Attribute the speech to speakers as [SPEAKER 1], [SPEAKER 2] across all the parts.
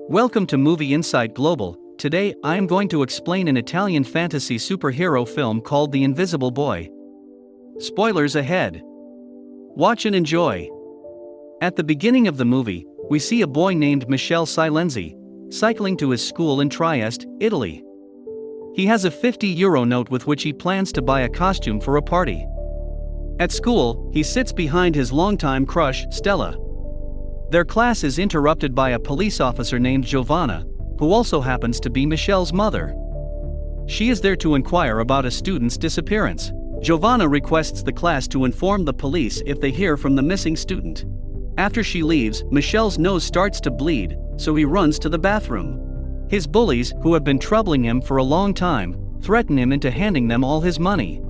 [SPEAKER 1] Welcome to Movie Insight Global. Today, I am going to explain an Italian fantasy superhero film called The Invisible Boy. Spoilers ahead. Watch and enjoy. At the beginning of the movie, we see a boy named Michele Silenzi, cycling to his school in Trieste, Italy. He has a €50 note with which he plans to buy a costume for a party. At school, he sits behind his longtime crush, Stella. Their class is interrupted by a police officer named Giovanna, who also happens to be Michele's mother. She is there to inquire about a student's disappearance. Giovanna requests the class to inform the police if they hear from the missing student. After she leaves, Michele's nose starts to bleed, so he runs to the bathroom. His bullies, who have been troubling him for a long time, threaten him into handing them all his money.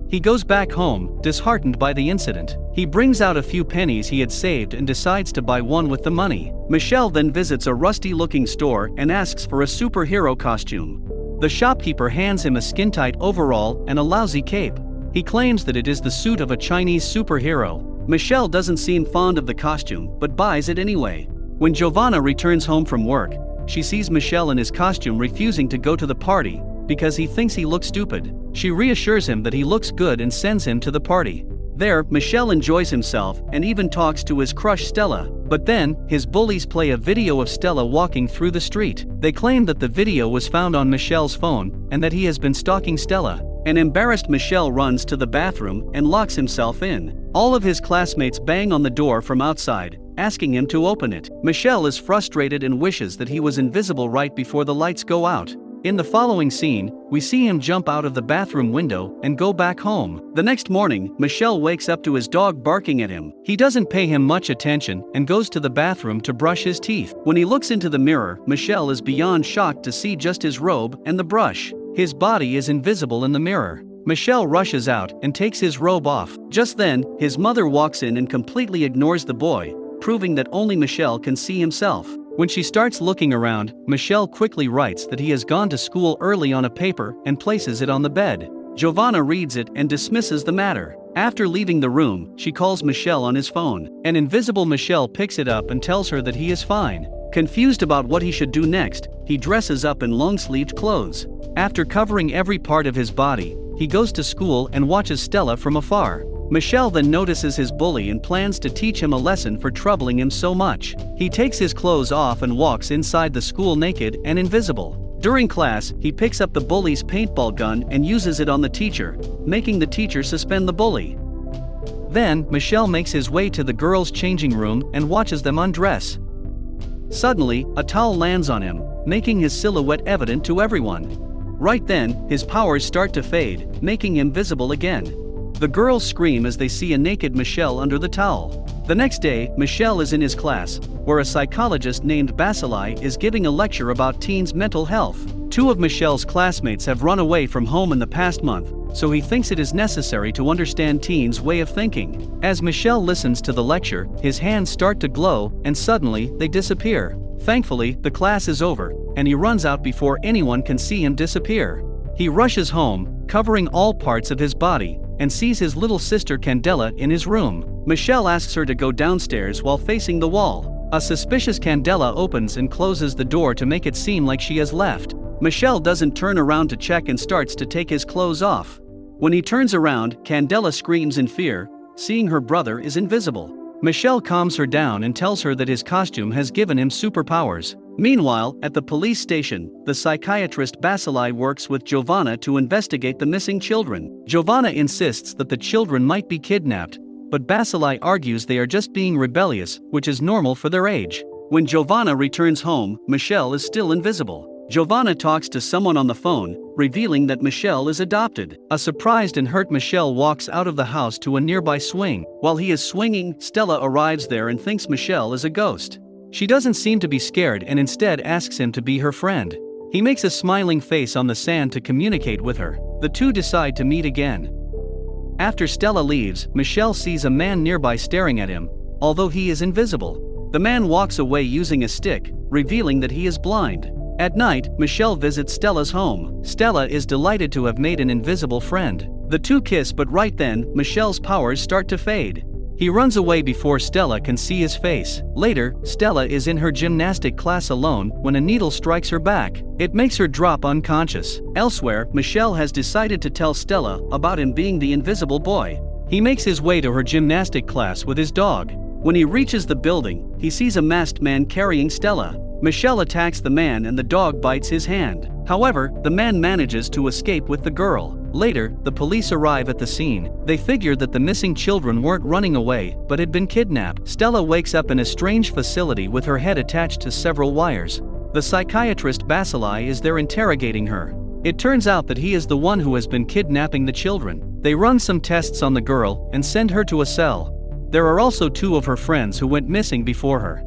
[SPEAKER 1] He goes back home, disheartened by the incident. He brings out a few pennies he had saved and decides to buy one with the money. Michele then visits a rusty-looking store and asks for a superhero costume. The shopkeeper hands him a skin-tight overall and a lousy cape. He claims that it is the suit of a Chinese superhero. Michele doesn't seem fond of the costume, but buys it anyway. When Giovanna returns home from work, she sees Michele in his costume refusing to go to the party, because he thinks he looks stupid. She reassures him that he looks good and sends him to the party. There, Michele enjoys himself and even talks to his crush Stella. But then, his bullies play a video of Stella walking through the street. They claim that the video was found on Michele's phone and that he has been stalking Stella. An embarrassed Michele runs to the bathroom and locks himself in. All of his classmates bang on the door from outside, asking him to open it. Michele is frustrated and wishes that he was invisible right before the lights go out. In the following scene, we see him jump out of the bathroom window and go back home. The next morning, Michele wakes up to his dog barking at him. He doesn't pay him much attention and goes to the bathroom to brush his teeth. When he looks into the mirror, Michele is beyond shocked to see just his robe and the brush. His body is invisible in the mirror. Michele rushes out and takes his robe off. Just then, his mother walks in and completely ignores the boy, proving that only Michele can see himself. When she starts looking around, Michele quickly writes that he has gone to school early on a paper and places it on the bed. Giovanna reads it and dismisses the matter. After leaving the room, she calls Michele on his phone. An invisible Michele picks it up and tells her that he is fine. Confused about what he should do next, he dresses up in long-sleeved clothes. After covering every part of his body, he goes to school and watches Stella from afar. Michele then notices his bully and plans to teach him a lesson for troubling him so much. He takes his clothes off and walks inside the school naked and invisible. During class, he picks up the bully's paintball gun and uses it on the teacher, making the teacher suspend the bully. Then, Michele makes his way to the girls' changing room and watches them undress. Suddenly, a towel lands on him, making his silhouette evident to everyone. Right then, his powers start to fade, making him visible again. The girls scream as they see a naked Michele under the towel. The next day, Michele is in his class, where a psychologist named Basilai is giving a lecture about teens' mental health. Two of Michele's classmates have run away from home in the past month, so he thinks it is necessary to understand teens' way of thinking. As Michele listens to the lecture, his hands start to glow, and suddenly, they disappear. Thankfully, the class is over, and he runs out before anyone can see him disappear. He rushes home, covering all parts of his body, and sees his little sister Candela in his room. Michele asks her to go downstairs while facing the wall. A suspicious Candela opens and closes the door to make it seem like she has left. Michele doesn't turn around to check and starts to take his clothes off. When he turns around, Candela screams in fear, seeing her brother is invisible. Michele calms her down and tells her that his costume has given him superpowers. Meanwhile, at the police station, the psychiatrist Basilai works with Giovanna to investigate the missing children. Giovanna insists that the children might be kidnapped, but Basilai argues they are just being rebellious, which is normal for their age. When Giovanna returns home, Michele is still invisible. Giovanna talks to someone on the phone, revealing that Michele is adopted. A surprised and hurt Michele walks out of the house to a nearby swing. While he is swinging, Stella arrives there and thinks Michele is a ghost. She doesn't seem to be scared and instead asks him to be her friend. He makes a smiling face on the sand to communicate with her. The two decide to meet again. After Stella leaves, Michele sees a man nearby staring at him, although he is invisible. The man walks away using a stick, revealing that he is blind. At night, Michele visits Stella's home. Stella is delighted to have made an invisible friend. The two kiss, but right then, Michele's powers start to fade. He runs away before Stella can see his face. Later, Stella is in her gymnastic class alone when a needle strikes her back. It makes her drop unconscious. Elsewhere, Michele has decided to tell Stella about him being the invisible boy. He makes his way to her gymnastic class with his dog. When he reaches the building, he sees a masked man carrying Stella. Michele attacks the man and the dog bites his hand. However, the man manages to escape with the girl. Later, the police arrive at the scene. They figured that the missing children weren't running away, but had been kidnapped. Stella wakes up in a strange facility with her head attached to several wires. The psychiatrist Basilai is there interrogating her. It turns out that he is the one who has been kidnapping the children. They run some tests on the girl and send her to a cell. There are also 2 of her friends who went missing before her.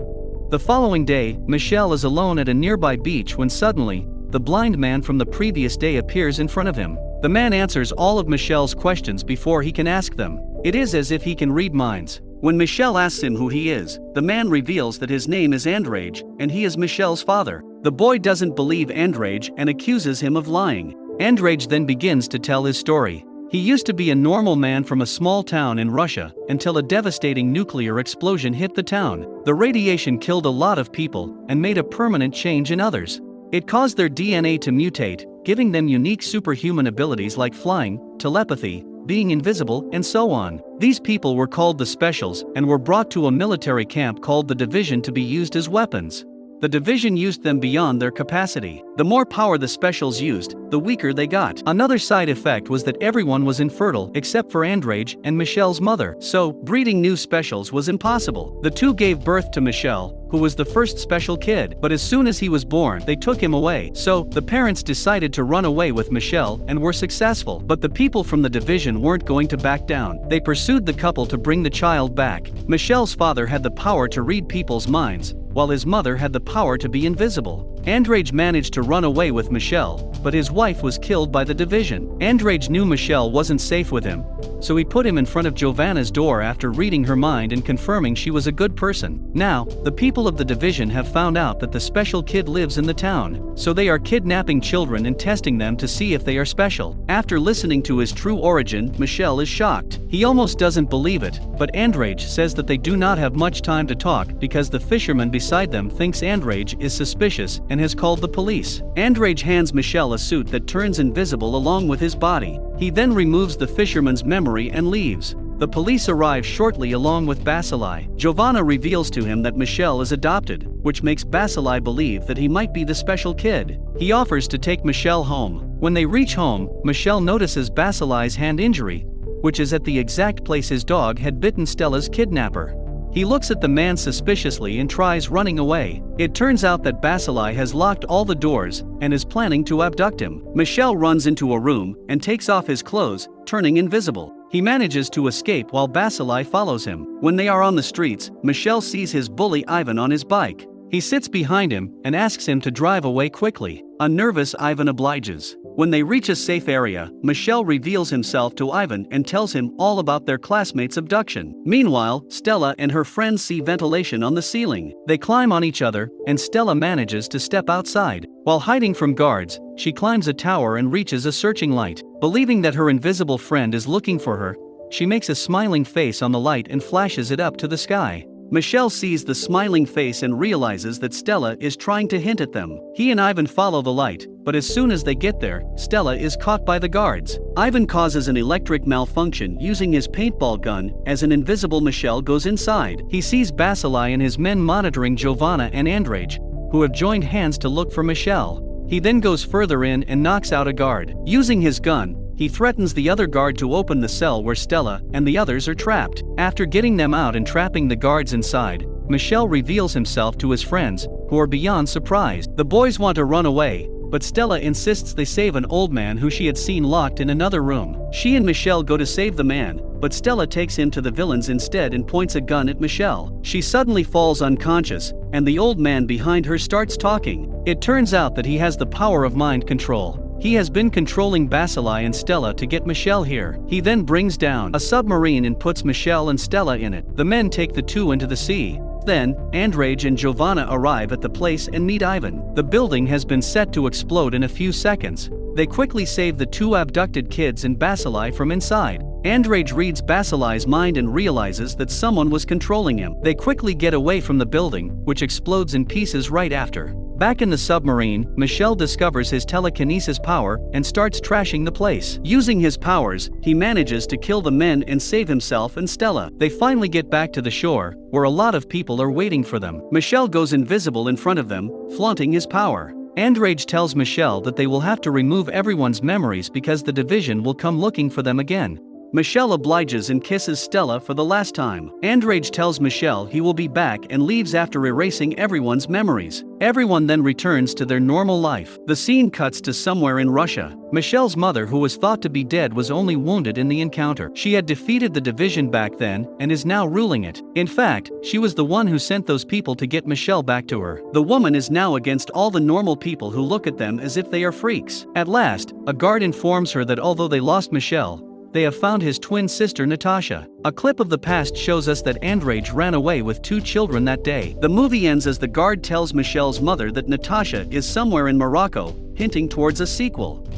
[SPEAKER 1] The following day, Michele is alone at a nearby beach when suddenly, the blind man from the previous day appears in front of him. The man answers all of Michele's questions before he can ask them. It is as if he can read minds. When Michele asks him who he is, the man reveals that his name is Andrade, and he is Michele's father. The boy doesn't believe Andrade and accuses him of lying. Andrade then begins to tell his story. He used to be a normal man from a small town in Russia, until a devastating nuclear explosion hit the town. The radiation killed a lot of people, and made a permanent change in others. It caused their DNA to mutate, giving them unique superhuman abilities like flying, telepathy, being invisible, and so on. These people were called the Specials, and were brought to a military camp called the Division to be used as weapons. The Division used them beyond their capacity. The more power the Specials used, the weaker they got. Another side effect was that everyone was infertile except for Andrade and Michele's mother, so breeding new Specials was impossible. The 2 gave birth to Michele, who was the first special kid, but as soon as he was born, they took him away. So, the parents decided to run away with Michele and were successful, but the people from the Division weren't going to back down. They pursued the couple to bring the child back. Michele's father had the power to read people's minds, while his mother had the power to be invisible. Andrade managed to run away with Michele, but his wife was killed by the Division. Andrade knew Michele wasn't safe with him, so he put him in front of Giovanna's door after reading her mind and confirming she was a good person. Now, the people of the Division have found out that the special kid lives in the town, so they are kidnapping children and testing them to see if they are special. After listening to his true origin, Michele is shocked. He almost doesn't believe it, but Andrade says that they do not have much time to talk because the fisherman beside them thinks Andrade is suspicious and has called the police. Andrade hands Michele a suit that turns invisible along with his body. He then removes the fisherman's memory and leaves. The police arrive shortly along with Basilai. Giovanna reveals to him that Michele is adopted, which makes Basilai believe that he might be the special kid. He offers to take Michele home. When they reach home, Michele notices Basilai's hand injury, which is at the exact place his dog had bitten Stella's kidnapper. He looks at the man suspiciously and tries running away. It turns out that Basilai has locked all the doors and is planning to abduct him. Michele runs into a room and takes off his clothes, turning invisible. He manages to escape while Basilai follows him. When they are on the streets, Michele sees his bully Ivan on his bike. He sits behind him and asks him to drive away quickly. A nervous Ivan obliges. When they reach a safe area, Michele reveals himself to Ivan and tells him all about their classmate's abduction. Meanwhile, Stella and her friends see ventilation on the ceiling. They climb on each other, and Stella manages to step outside. While hiding from guards, she climbs a tower and reaches a searching light. Believing that her invisible friend is looking for her, she makes a smiling face on the light and flashes it up to the sky. Michele sees the smiling face and realizes that Stella is trying to hint at them. He and Ivan follow the light, but as soon as they get there, Stella is caught by the guards. Ivan causes an electric malfunction using his paintball gun as an invisible Michele goes inside. He sees Basilai and his men monitoring Giovanna and Andrade, who have joined hands to look for Michele. He then goes further in and knocks out a guard. Using his gun, he threatens the other guard to open the cell where Stella and the others are trapped. After getting them out and trapping the guards inside, Michele reveals himself to his friends, who are beyond surprised. The boys want to run away, but Stella insists they save an old man who she had seen locked in another room. She and Michele go to save the man, but Stella takes him to the villains instead and points a gun at Michele. She suddenly falls unconscious, and the old man behind her starts talking. It turns out that he has the power of mind control. He has been controlling Basilai and Stella to get Michele here. He then brings down a submarine and puts Michele and Stella in it. The men take the two into the sea. Then, Andrade and Giovanna arrive at the place and meet Ivan. The building has been set to explode in a few seconds. They quickly save the two abducted kids and Basilai from inside. Andrade reads Basilei's mind and realizes that someone was controlling him. They quickly get away from the building, which explodes in pieces right after. Back in the submarine, Michele discovers his telekinesis power and starts trashing the place. Using his powers, he manages to kill the men and save himself and Stella. They finally get back to the shore, where a lot of people are waiting for them. Michele goes invisible in front of them, flaunting his power. Andrade tells Michele that they will have to remove everyone's memories because the division will come looking for them again. Michele obliges and kisses Stella for the last time. Andrade tells Michele he will be back and leaves after erasing everyone's memories. Everyone then returns to their normal life. The scene cuts to somewhere in Russia. Michele's mother, who was thought to be dead, was only wounded in the encounter. She had defeated the division back then and is now ruling it. In fact, she was the one who sent those people to get Michele back to her. The woman is now against all the normal people who look at them as if they are freaks. At last, a guard informs her that although they lost Michele, they have found his twin sister Natasha. A clip of the past shows us that Andrade ran away with 2 children that day. The movie ends as the guard tells Michele's mother that Natasha is somewhere in Morocco, hinting towards a sequel.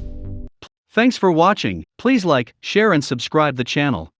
[SPEAKER 1] Thanks for watching. Please like, share and subscribe the channel.